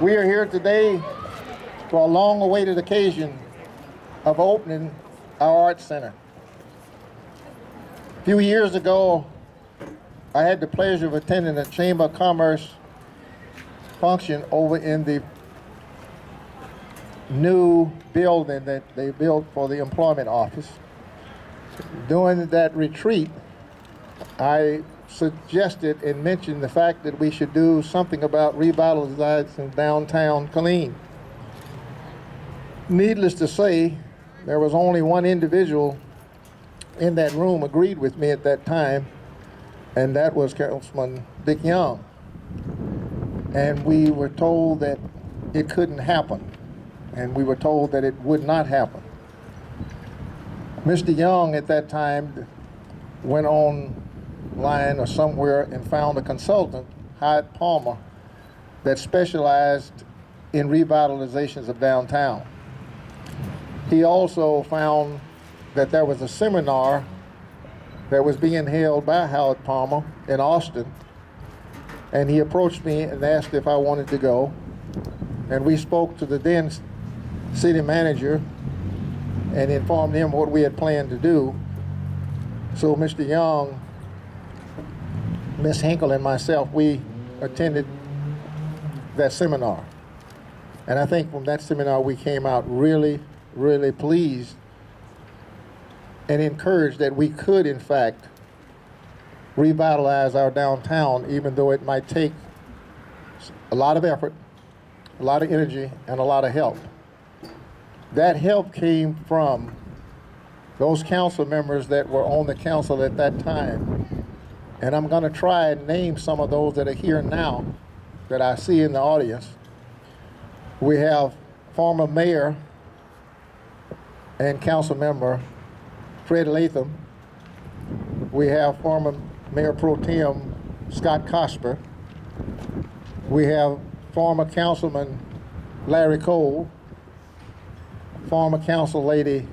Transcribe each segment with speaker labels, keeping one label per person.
Speaker 1: We are here today for a long-awaited occasion of opening our Arts Center. A few years ago, I had the pleasure of attending a Chamber of Commerce function over in the new building that they built for the employment office. During that retreat, I suggested and mentioned the fact that we should do something about revitalizing downtown Killeen. Needless to say, there was only one individual in that room agreed with me at that time, and that was Councilman Dick Young. And we were told that it couldn't happen, and we were told that it would not happen. Mr. Young at that time went online or somewhere and found a consultant, Hyde Palmer, that specialized in revitalizations of downtown. He also found that there was a seminar that was being held by Howard Palmer in Austin, and he approached me and asked if I wanted to go. And we spoke to the then city manager and informed him what we had planned to do. So Mr. Young, Ms. Hinkle, and myself, we attended that seminar. And I think from that seminar we came out really, really pleased and encouraged that we could, in fact, revitalize our downtown, even though it might take a lot of effort, a lot of energy, and a lot of help. That help came from those council members that were on the council at that time. And I'm going to try and name some of those that are here now that I see in the audience. We have former mayor and council member Fred Latham. We have former Mayor Pro Tem Scott Cosper. We have former Councilman Larry Cole, former Council Lady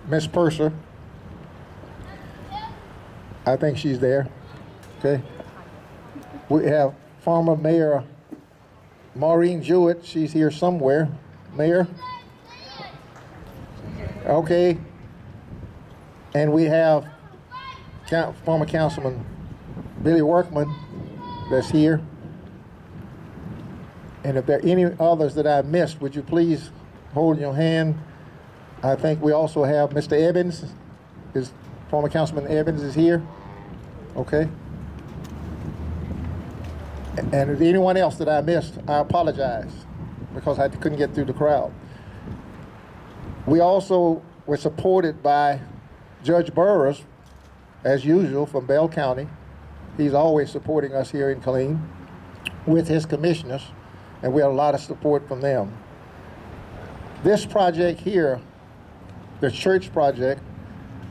Speaker 1: Miss Purser. I think she's there. Okay. We have former Mayor Maureen Jewett. She's here somewhere. Mayor. Okay. And we have former Councilman Billy Workman that's here. And if there are any others that I missed, would you please hold your hand? I think we also have Mr. Evans. Former Councilman Evans is here. Okay. And if anyone else that I missed, I apologize because I couldn't get through the crowd. We also were supported by Judge Burroughs, as usual, from Bell County. He's always supporting us here in Killeen with his commissioners, and we have a lot of support from them. This project here, the church project,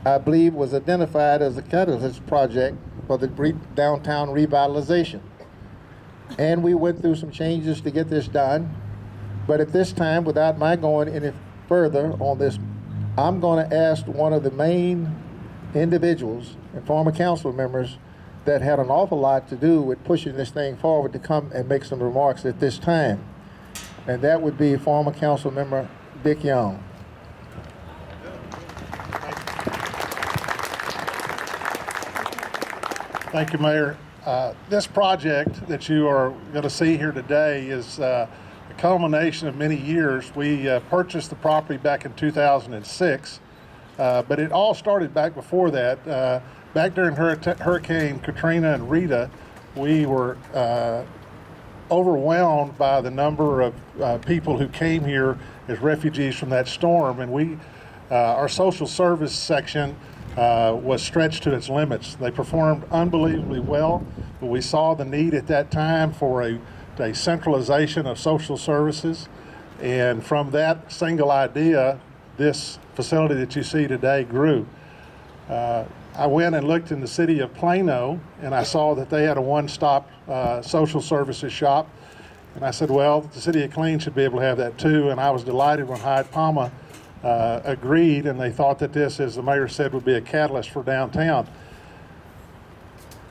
Speaker 1: I believe was identified as a catalyst project for the downtown revitalization. And we went through some changes to get this done. But at this time, without my going any further on this, I'm going to ask one of the main individuals and former council members that had an awful lot to do with pushing this thing forward to come and make some remarks at this time. And that would be former council member Dick Young.
Speaker 2: Thank you, Mayor. This project that you are going to see here today is a culmination of many years. We purchased the property back in 2006, but it all started back before that. Back during Hurricane Katrina and Rita, we were overwhelmed by the number of people who came here as refugees from that storm, and our social service section was stretched to its limits. They performed unbelievably well, but we saw the need at that time for a centralization of social services, and from that single idea, this facility that you see today grew. I went and looked in the city of Plano, and I saw that they had a one-stop social services shop, and I said, well, the city of Killeen should be able to have that too, and I was delighted when Hyde Palmer agreed, and they thought that this, as the mayor said, would be a catalyst for downtown.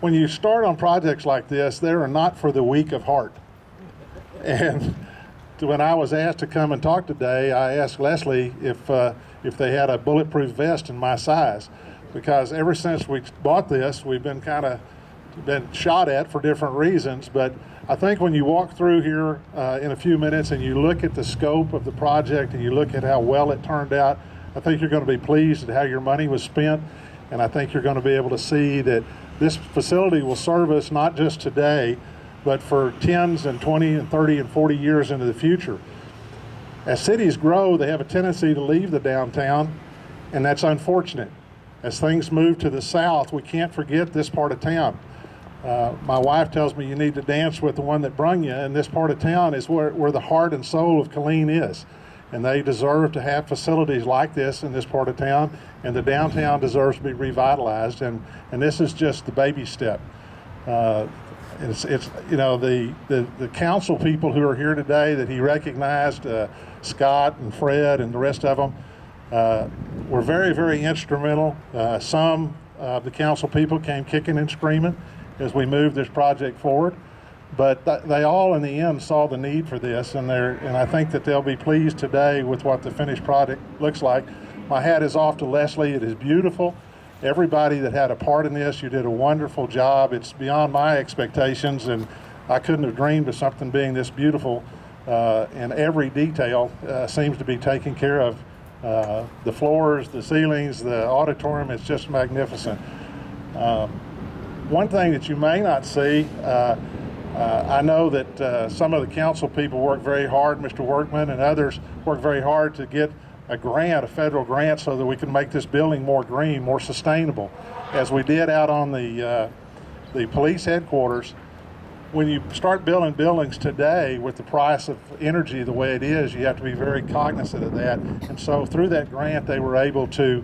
Speaker 2: When you start on projects like this, they are not for the weak of heart. And when I was asked to come and talk today, I asked Leslie if they had a bulletproof vest in my size, because ever since we bought this, we've been been shot at for different reasons. But I think when you walk through here in a few minutes and you look at the scope of the project and you look at how well it turned out, I think you're going to be pleased at how your money was spent. And I think you're going to be able to see that this facility will serve us not just today, but for 10s and 20 and 30 and 40 years into the future. As cities grow, they have a tendency to leave the downtown, and that's unfortunate. As things move to the south, we can't forget this part of town. My wife tells me you need to dance with the one that brung you, and this part of town is where the heart and soul of Killeen is. And they deserve to have facilities like this in this part of town, and the downtown deserves to be revitalized, and this is just the baby step. It's you know, the council people who are here today that he recognized, Scott and Fred and the rest of them, were very, very instrumental. Some of the council people came kicking and screaming as we moved this project forward, but they all in the end saw the need for this, and I think that they'll be pleased today with what the finished product looks like. My hat is off to Leslie. It is beautiful. Everybody that had a part in this, you did a wonderful job. It's beyond my expectations, and I couldn't have dreamed of something being this beautiful, and every detail seems to be taken care of. The floors, the ceilings, the auditorium, it's just magnificent. One thing that you may not see, I know that some of the council people work very hard, Mr. Workman and others work very hard to get a grant, a federal grant, so that we can make this building more green, more sustainable. As we did out on the police headquarters, when you start building buildings today with the price of energy the way it is, you have to be very cognizant of that. And so through that grant, they were able to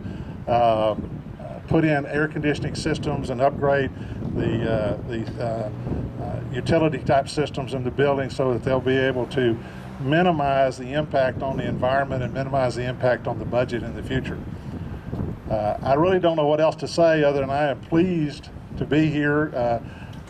Speaker 2: put in air conditioning systems and upgrade the utility type systems in the building so that they'll be able to minimize the impact on the environment and minimize the impact on the budget in the future. I really don't know what else to say other than I am pleased to be here.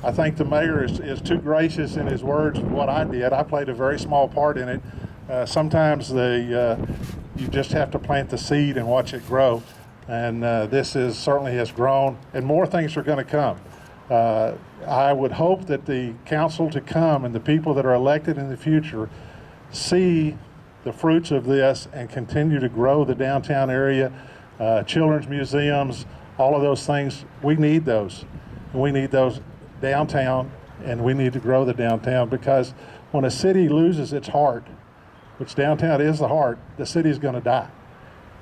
Speaker 2: I think the mayor is too gracious in his words of what I did. I played a very small part in it. Sometimes you just have to plant the seed and watch it grow. And this certainly has grown, and more things are going to come. I would hope that the council to come and the people that are elected in the future see the fruits of this and continue to grow the downtown area, children's museums, all of those things. We need those. We need those downtown, and we need to grow the downtown, because when a city loses its heart, which downtown is the heart, the city is going to die.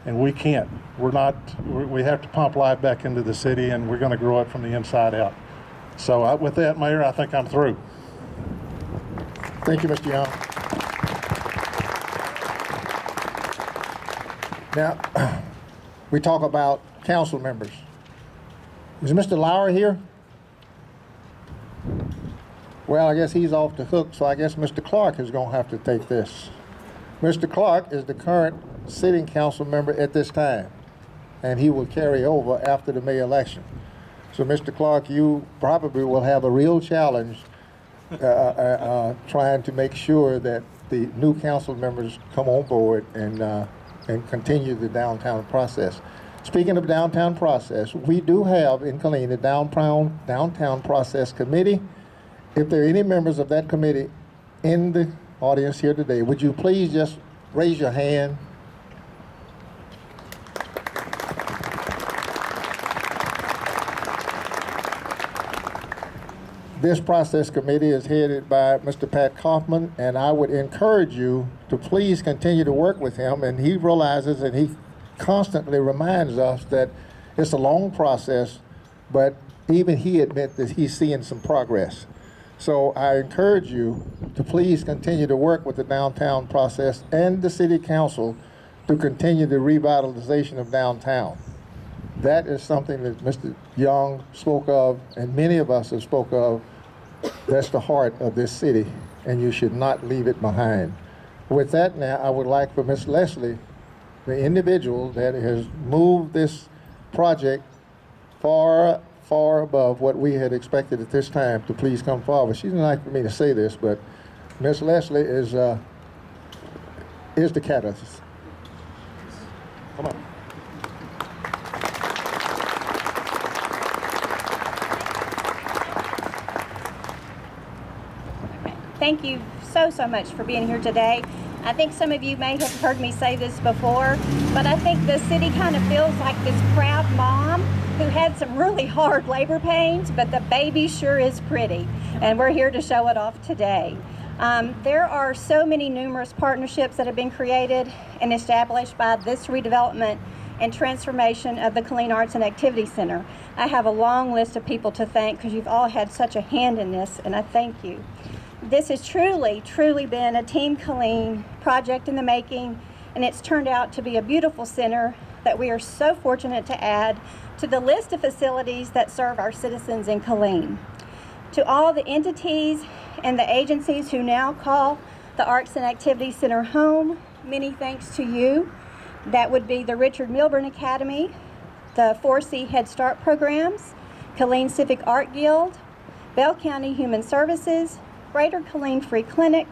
Speaker 2: And we can't. We have to pump life back into the city, and we're going to grow it from the inside out. So with that, Mayor, I think I'm through.
Speaker 1: Thank you, Mr. Young. Now, we talk about council members. Is Mr. Lauer here? Well, I guess he's off the hook, so I guess Mr. Clark is going to have to take this. Mr. Clark is the current sitting council member at this time, and he will carry over after the May election. So, Mr. Clark, you probably will have a real challenge trying to make sure that the new council members come on board and continue the downtown process. Speaking of downtown process, we do have in Killeen the downtown process committee. If there are any members of that committee in the audience here today, would you please just raise your hand? This process committee is headed by Mr. Pat Kaufman, and I would encourage you to please continue to work with him. And he realizes, and he constantly reminds us that it's a long process, but even he admits that he's seeing some progress. So I encourage you to please continue to work with the downtown process and the city council to continue the revitalization of downtown. That is something that Mr. Young spoke of, and many of us have spoke of. That's the heart of this city, and you should not leave it behind. With that now, I would like for Ms. Leslie, the individual that has moved this project far, far above what we had expected at this time, to please come forward. She didn't like for me to say this, but Miss Leslie is the catalyst.
Speaker 2: Come on.
Speaker 3: Thank you so much for being here today. I think some of you may have heard me say this before, but I think the city kind of feels like this proud mom who had some really hard labor pains, but the baby sure is pretty, and we're here to show it off today. There are so many numerous partnerships that have been created and established by this redevelopment and transformation of the Killeen Arts and Activity Center. I have a long list of people to thank because you've all had such a hand in this, and I thank you. This has truly been a Team Killeen project in the making, and it's turned out to be a beautiful center that we are so fortunate to add to the list of facilities that serve our citizens in Killeen. To all the entities and the agencies who now call the Arts and Activity Center home, many thanks to you. That would be the Richard Milburn Academy, the 4C Head Start programs, Killeen Civic Art Guild, Bell County Human Services, Greater Killeen Free Clinic,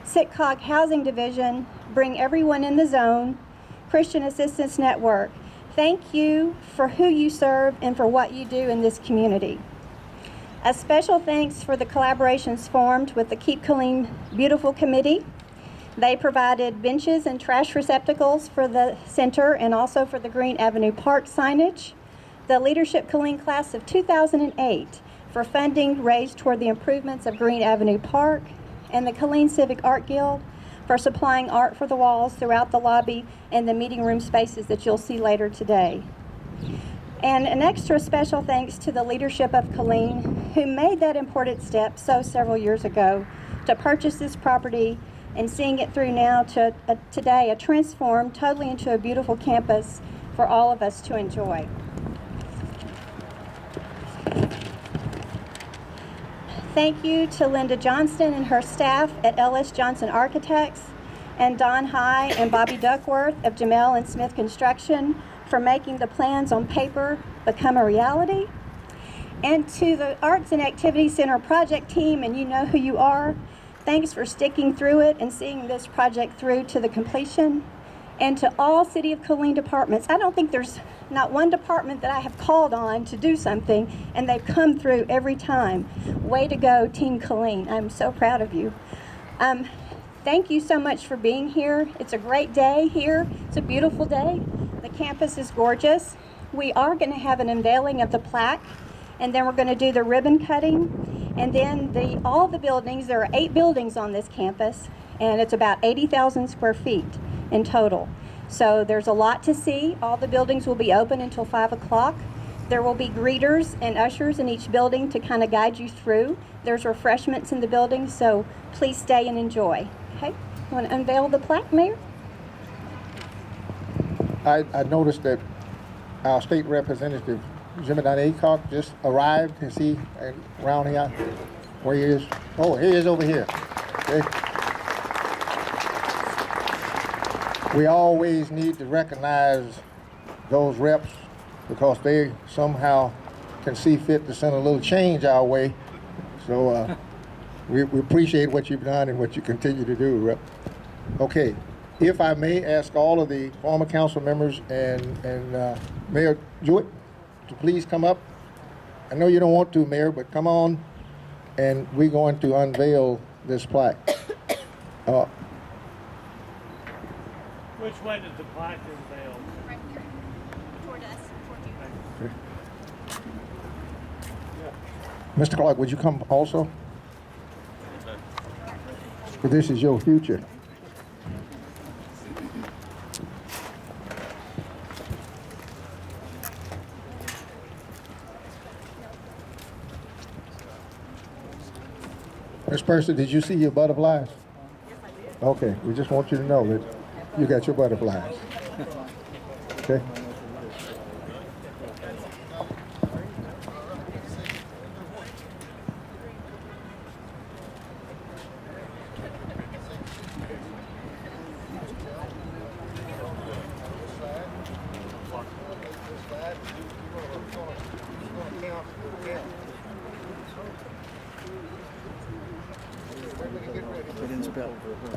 Speaker 3: Sitcog Housing Division, Bring Everyone in the Zone, Christian Assistance Network. Thank you for who you serve and for what you do in this community. A special thanks for the collaborations formed with the Keep Killeen Beautiful Committee. They provided benches and trash receptacles for the center and also for the Green Avenue Park signage. The Leadership Killeen class of 2008 for funding raised toward the improvements of Green Avenue Park, and the Killeen Civic Art Guild for supplying art for the walls throughout the lobby and the meeting room spaces that you'll see later today. And an extra special thanks to the leadership of Killeen, who made that important step several years ago to purchase this property and seeing it through now to today, a transformed totally into a beautiful campus for all of us to enjoy. Thank you to Linda Johnston and her staff at Ellis Johnson Architects, and Don High and Bobby Duckworth of Jamel and Smith Construction for making the plans on paper become a reality. And to the Arts and Activity Center project team, and you know who you are, thanks for sticking through it and seeing this project through to the completion. And to all City of Killeen departments, I don't think there's not one department that I have called on to do something and they've come through every time. Way to go, Team Killeen. I'm so proud of you. Thank you so much for being here. It's a great day here. It's a beautiful day. The campus is gorgeous. We are going to have an unveiling of the plaque, and then we're going to do the ribbon cutting, and then all the buildings. There are 8 buildings on this campus, and it's about 80,000 square feet in total. So there's a lot to see. All the buildings will be open until 5 o'clock. There will be greeters and ushers in each building to kind of guide you through. There's refreshments in the building, so please stay and enjoy. Okay, you want to unveil the plaque, Mayor?
Speaker 1: I noticed that our state representative, Jimmy Aycock, just arrived. Is he around here? Where he is? Oh, he is over here. Okay. We always need to recognize those reps because they somehow can see fit to send a little change our way. So we appreciate what you've done and what you continue to do, Rep. Okay, if I may ask all of the former council members and Mayor Jewett to please come up. I know you don't want to, Mayor, but come on, and we're going to unveil this plaque.
Speaker 4: Which way does the plaque unveil?
Speaker 3: Right here, toward us, toward you.
Speaker 1: Mr. Clark, would you come also? Because this is your future. Ms. Percy, did you see your butterflies?
Speaker 3: Yes, I did.
Speaker 1: Okay, we just want you to know that you got your butterflies. Okay?
Speaker 3: I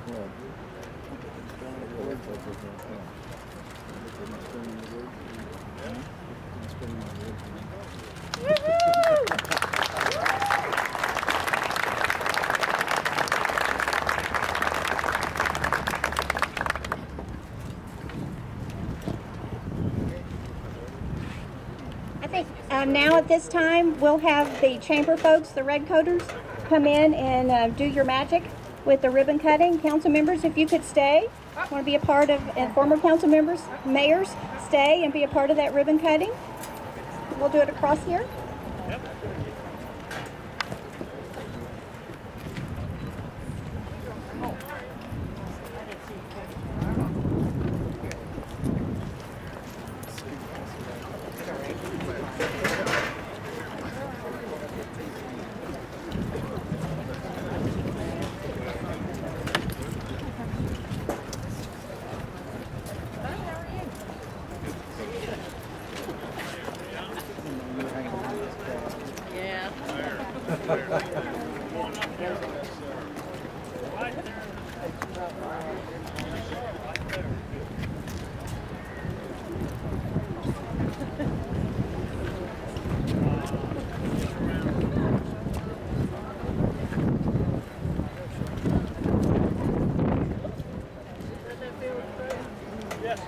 Speaker 3: think now at this time, we'll have the chamber folks, the red coaters, come in and do your magic with the ribbon cutting. Council members, if you could stay, want to be a part of, and former council members, mayors, stay and be a part of that ribbon cutting. We'll do it across here.
Speaker 4: Yes.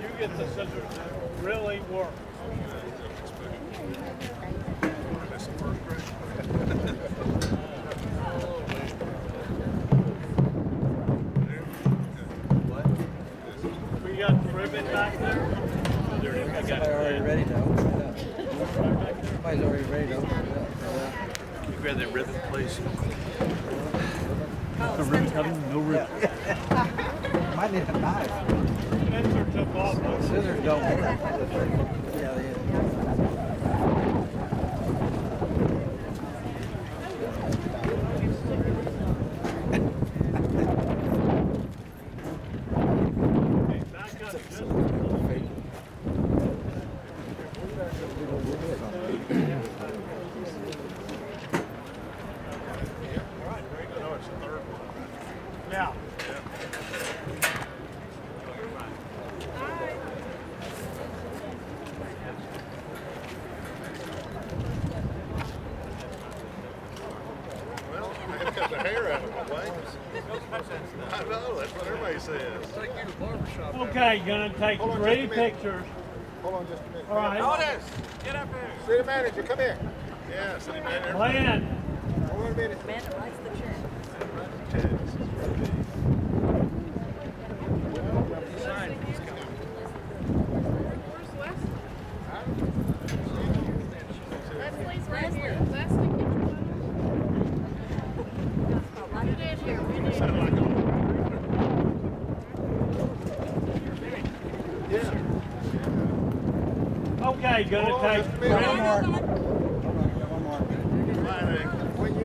Speaker 4: You get the scissors that really work. We got the ribbon back there.
Speaker 5: Somebody's already ready to open it up. Somebody's already ready to open it up.
Speaker 6: Can you grab that ribbon, please?
Speaker 4: No ribbon cutting, no ribbon.
Speaker 5: Might need a knife.
Speaker 4: Scissors took off.
Speaker 5: Scissors don't work. Yeah, they is.
Speaker 4: Okay, back up. Now.
Speaker 7: Well, I had to cut the hair out of my way. I know, that's what everybody says.
Speaker 4: Okay, gonna take
Speaker 1: Hold on
Speaker 4: 3
Speaker 1: just a minute.
Speaker 4: pictures.
Speaker 1: Hold on just a minute.
Speaker 4: All right.
Speaker 7: Notice! Get up here.
Speaker 1: City manager, come here.
Speaker 7: Yeah, city manager.
Speaker 4: Plan.
Speaker 1: Hold on a minute.
Speaker 8: Leslie's right here. Leslie, get your photo. Get in here. We need
Speaker 7: Sound like
Speaker 4: Okay, gonna take
Speaker 1: Hold on just a minute.